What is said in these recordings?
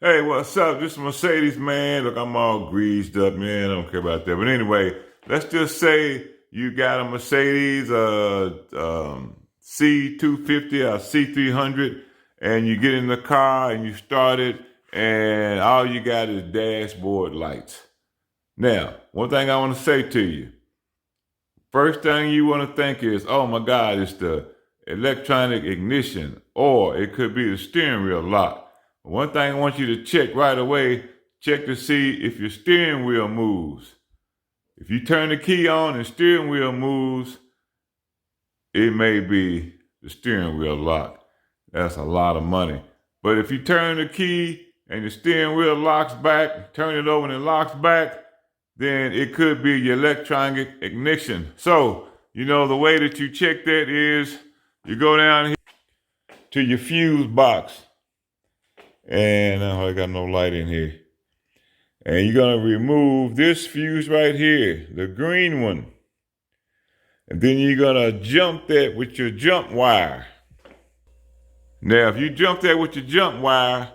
Hey, what's up? This is Mercedes, man. Look, I'm all greased up, man. I don't care about that. But anyway, let's just say you got a Mercedes C250 or C300, and you get in the car and you start it, and all you got is dashboard lights. Now, one thing I want to say to you, first thing you want to think is, oh my God, it's the electronic ignition, or it could be the steering wheel lock. One thing I want you to check right away, check to see if your steering wheel moves. If you turn the key on and steering wheel moves, it may be the steering wheel lock. That's a lot of money. But if you turn the key and the steering wheel locks back, turn it over and it locks back, then it could be your electronic ignition. So, the way that you check that is you go down here to your fuse box. And I got no light in here. And you're going to remove this fuse right here, the green one. And then you're going to jump that with your jump wire. Now, if you jump that with your jump wire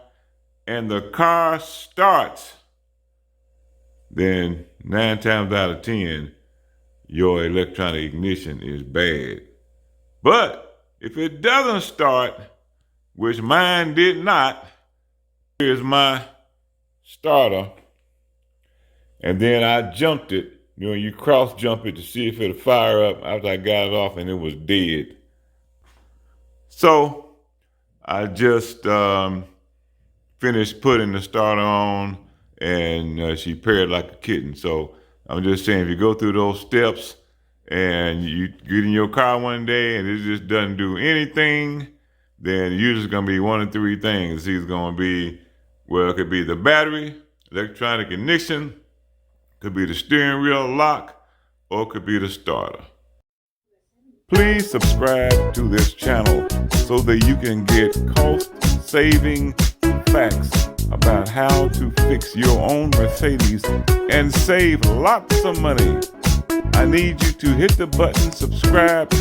and the car starts, then 9 times out of 10, your electronic ignition is bad. But if it doesn't start, which mine did not, here's my starter, and then I jumped it. You cross jump it to see if it'll fire up after I got it off, and it was dead. So I just finished putting the starter on, and she purred like a kitten. So I'm just saying, if you go through those steps and you get in your car one day and it just doesn't do anything, then usually it's going to be one of 3 things. It's either going to be, it could be the battery, electronic ignition, could be the steering wheel lock, or it could be the starter. Please subscribe to this channel so that you can get cost-saving facts about how to fix your own Mercedes and save lots of money. I need you to hit the button, subscribe.